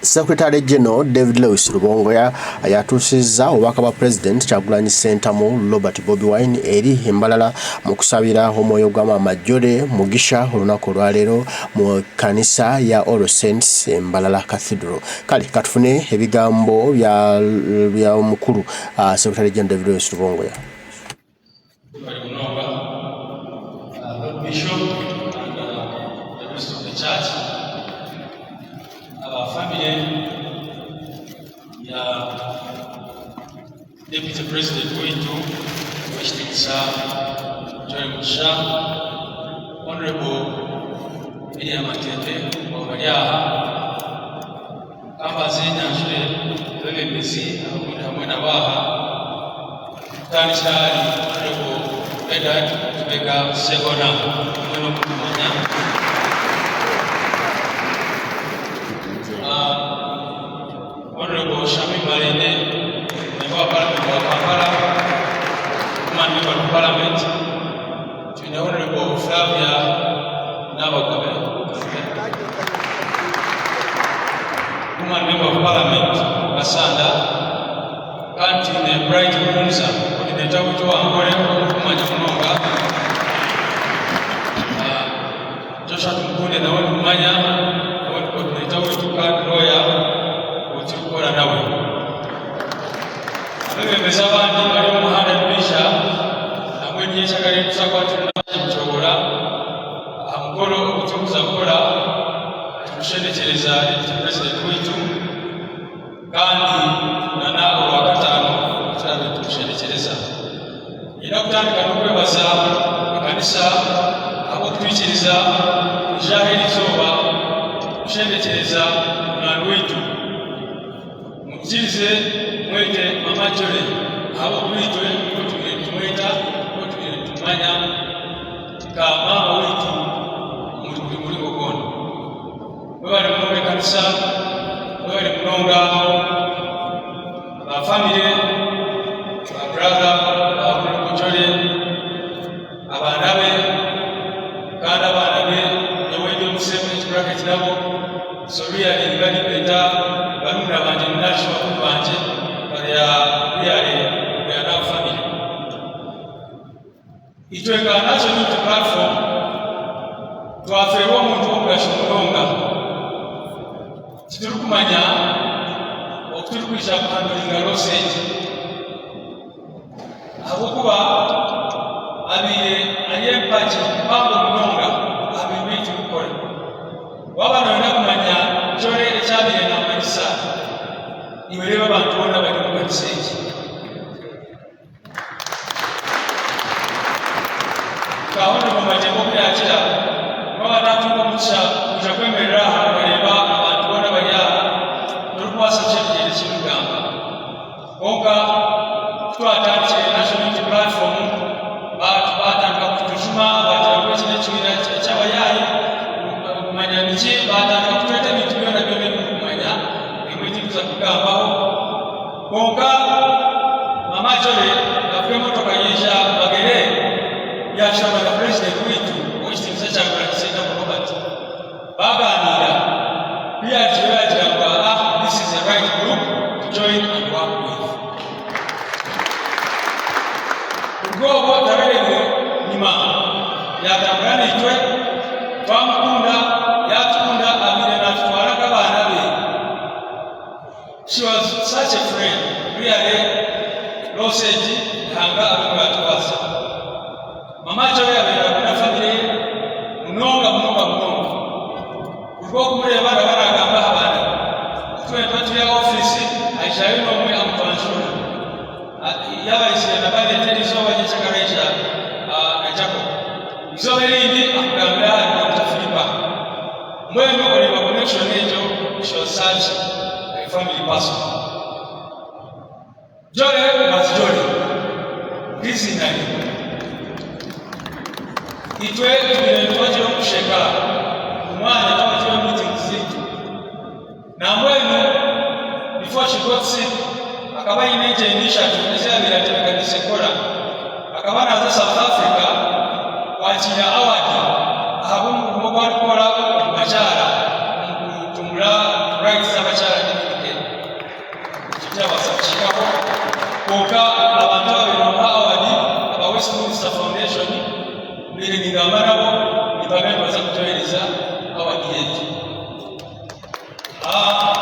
Secretary General David Lewis Rubongoya yatuusizza obubaka bwa President Kyagulanyi Ssentamu Robert Bobi Wine eri Embalala mu kusabira omwoyo gwa Maama Jole Mugisha olunaku olwaleero mu kanisa ya All Saints Embalala Cathedral. Kale katufune ebigambo bya omukulu Secretary General David Lewis Rubongoya. Bishop and the rest of the church, our family, Deputy President wetu Mheshimiwa Jole Mugisha, Honorable William Matete Wamalyaha, kamba zina shule bebembezi hamwe n'abaha kanisa Honorable Edward Tubega Segona mwana kumanya Honorable Shami Marine member of Parliament of Kampala, member of Parliament, to the Honorable Flavia Nabakabe, member of Parliament Masanda, Country Bright Munza, coordinator with Angore Kumanyamunonga, Joshua Tumkune na wale kumanya, wale coordinator with Lawyer, utikora nawe. Abebembezi abandi bali mu muhanda Bisha, namwe nyeshagale kusakwa tunaje mchogora, amukolo okutukuza kola, tumushendekereza Deputy President wetu, kandi nana wakatano tutabe tumushendekereza. Ina kutandika n'okwebaza ekanisa abo twikiriza ijahiri zoba kushendekereza omwana wetu. Mukirize mwete Maama Jole abo kuitwe tumweta tumanya ka mama wetu muri gokono. Bali mu kanisa, bali munonga ba family, ba brother, ba Jole, abana be kana abana be yeweje museme bracket nabo soria ingani beta banuna banje nasho banje ya na family. Itweka nacho ni platform twafewa muntu omugashomononga kiturukumanya okuturukuisha kuhandulinga losage abokuba abire ayempaji pambo munonga abibitu kukole waba naona kumanya Jole ekyabire na mwesa iwereba abantu bonna bali mu message kaona mu majembo byakira baba natuka mucha kwemerera bareba abantu bonna bajya tukwasa cyekire kimugamba konka twatandise national platform batanga kutujuma batanga kine kimina cyabayayi kumanya niki batanga kutweta bintu byona byone kumanya imwiti kuzakugambaho konka Maama Jole afike motoka yisha bagere yashaba na president wetu Mheshimiwa Kyagulanyi Ssentamu Robert baganira pia kwamba this is the right group to join and work with. Ubwo tabelego nyuma yatambulana itwe twamukunda yatukunda abire natwara kabana be. She was such a friend, really losage hanga abimwatwaza. Maama Jole abira na family munonga. Ubwo kumureba baragamba abana. Twe ya office aishaino mwe amtwanshura. Yaba isina bale telizo wanyechakaresha na Jacob. Izobelindi akugambira Dr. Philippa. Mweno oliba connection ejo show such a family person. Jole was Jole. This is nani. Itwe twaje okusheka. Umwana twaje meeting zetu. Na mweno before she got sick akaba ineje initiative ezabira tebeka disekora akaba naza South Africa wachira award ahabu mugwari kora machara tumula right okuragiza abakyala n'ebirike kikyabasa kukikako kwokka abantu ababiri omuha awadi aba Westminster Foundation birinigamba nabo nibagenda baza kutoyereza awadi yetu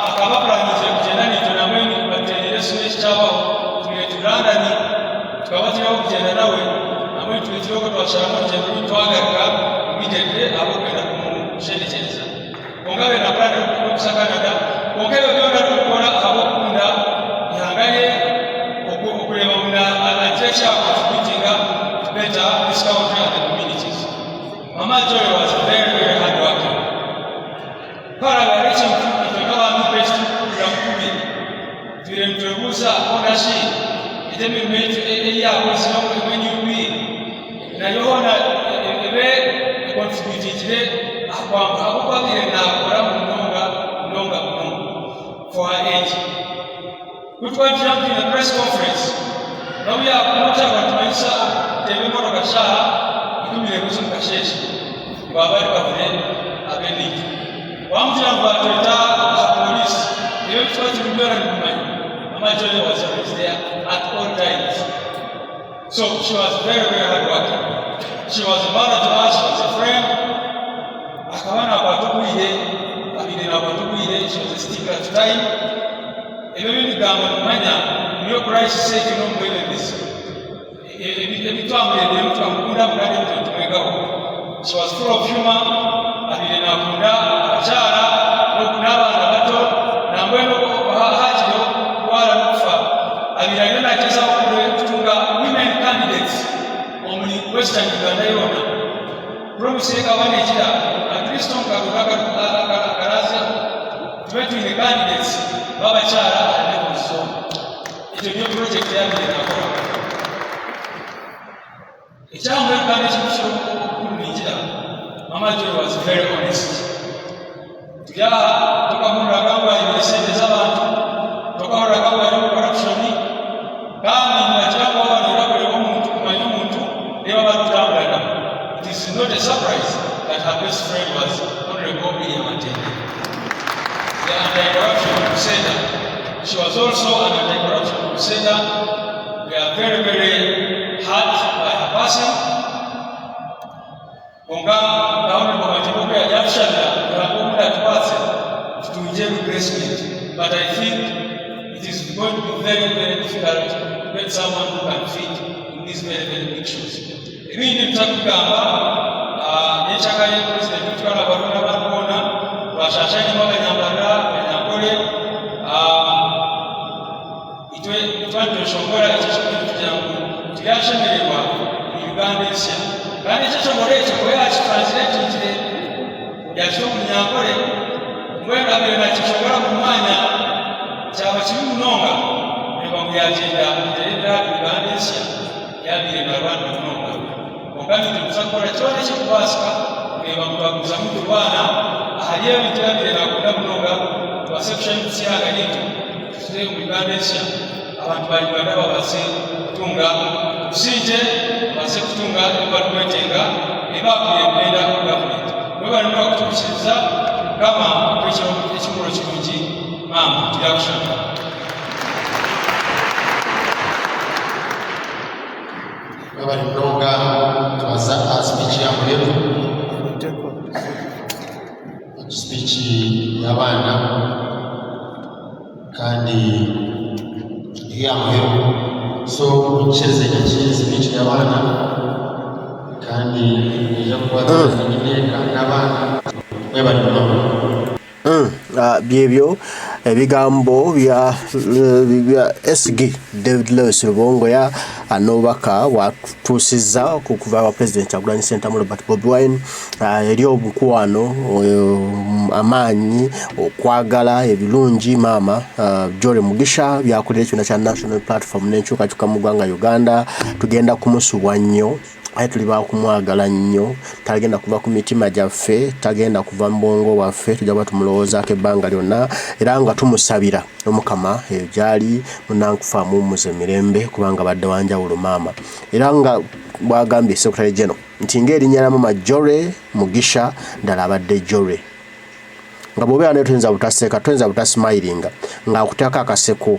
akabapulanyize kugenda nito namwe baterere sine kikyabaho tugire tulandani tukaba turiho kugenda nawe namwe tuletire ko twakiramu urugendo rw'itwagarika bidende abo kwenda kumusherekereza konka bena plan okusa Canada konka ebyo byonna tukora abo kunda ihanganye okureba muna atecha contributing to better this country and the communities. Mama Joy was very, very hard working. Para reaching itokawa mpesi kuramkumi tulimtugusa onashi itememetu eya kusimama mwenye ubi na yohona ebe contributed kwa vile na kora mnonga for her age. Which one jumped in the press conference? Now we are not about to answer the memory of Shah, whom we was in Kashesh, Babari Babane, Abenik. One jump about the police, they were trying to remember woman. Mama Joy was always there at all times. So she was very, very hard working. She was a mother to us, she was a friend. Akawana Batubuye, Abidina Batubuye, she was a sticker to time. Ebyo gamba manya niyo Christ said no mwele this ebitwamwe mukunda mukade mtumegawo. She was full of humor abirina kunda abakyala n'abaana bato nambweno hajiro kwala n'okufa abirina nakeza okutunga women candidates omuli Western Uganda yona promise kabane ekira akristo karaza twetu ne candidates babakyala anekusoma ekyo byo project yange nakora ekyamwe kandi kimusho kuninjira. Mama Joy was very honest. Tuya tukamura kamba ibesende z'abantu tukamura kamba yo corruption kandi mwachako wanirabule omuntu kumanya omuntu niba batutambulana. It is not a surprise that her best friend was Honorable William Atende, the anti-corruption crusader. She was also an anti-corruption crusader. We are very, very hurt by her passing. Konga naona kwa matibabu ya Jamshana tunapomuda tupase tuingie replacement, but I think it is going to be very, very difficult to get someone who can fit in these very, very big shoes. Ibindi tutakugamba nechaka ye president tukala baruna bakona bashashanye mabanyambara banyakole itwe shongora ekishukitu kyangu tyashemererwa mu Uganda ensia kandi ekishongora ekyo bwe yakitranslate kire yakyo munyankole mwenda bere nakishongora mu mwanya kyaba kibi munonga eba muyagenda erera Uganda ensia yabire na Rwanda munonga okandi tukusakora kyone kikubasika eba mubaguza mu Rwanda ahaliyo bitabire nakunda munonga kwa section kyanga yetu tuze mu Uganda ensia abantu bali Uganda babase kutunga kusinje base kutunga ebalumetenga ebakire kwenda ku government baba ndio kutukiza kama ekimuro kirungi mama tuyakushaka. Baba Mnonga twaza speech ya mweru speech y'abana kandi ya mweru so ucheze nyachizi speech y'abana kandi nija kubaza nyineka n'abana Baba Mnonga byebyo ebigambo bya SG David Lewis Rubongoya anobaka watusiza kukuva wa president Kyagulanyi Ssentamu Robert Bobi Wine eri obukwano amanyi okwagala ebirungi mama Joy Mugisha byakolera ekyo kya national platform n'enkyuka kyuka mu ggwanga Uganda tugenda kumusubwa nnyo aye tuli ba kumwagala nnyo tagenda kuva ku mitima gyaffe tagenda kuva mbongo waffe tujja batumulowooza ke banga lyonna era nga tumusabira omukama egyali munankufa mumuze mirembe kubanga badde wanjawulo mama era nga bwagambye Secretary General nti ng'erinnya la mama Joy Mugisha ndala abadde Joy nga bw'obeera naye toyinza butaseka toyinza butasmilinga ng'akuteeka akaseko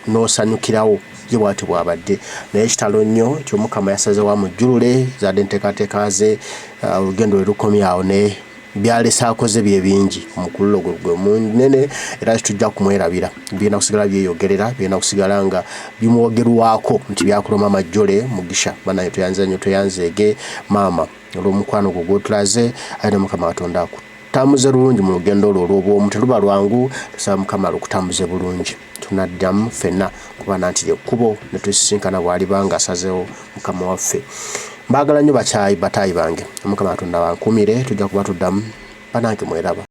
n'osanyukirawo ye bw'ati bw'abadde naye ekitalo nnyo ky'Omukama yasazeewo amujjulule zadde enteekateeka ze olugendo lwe lukomye awo ne byalese akoze bye bingi omukululo gwe munene era tujja kumwerabira bigenda kusigala byeyogerera bigenda kusigala nga bimwogerwako nti byakuloma Majjole Mugisha banaye toyanze nnyo toyanzeege maama olw'omukwano gwo gw'otulaze ayina Mukama Katonda akutambuze bulungi mu lugendo olwo olw'obwomu teruba lwangu tusaba Mukama lukutambuze bulungi tunaddamu ffenna kuba nanti lyekkubo ne tusisinkana bw'alibanga asazeewo Mukama waffe mbagala nnyo bataayi bange Mukama Katonda wankumire tujja kuba tuddamu banange mweraba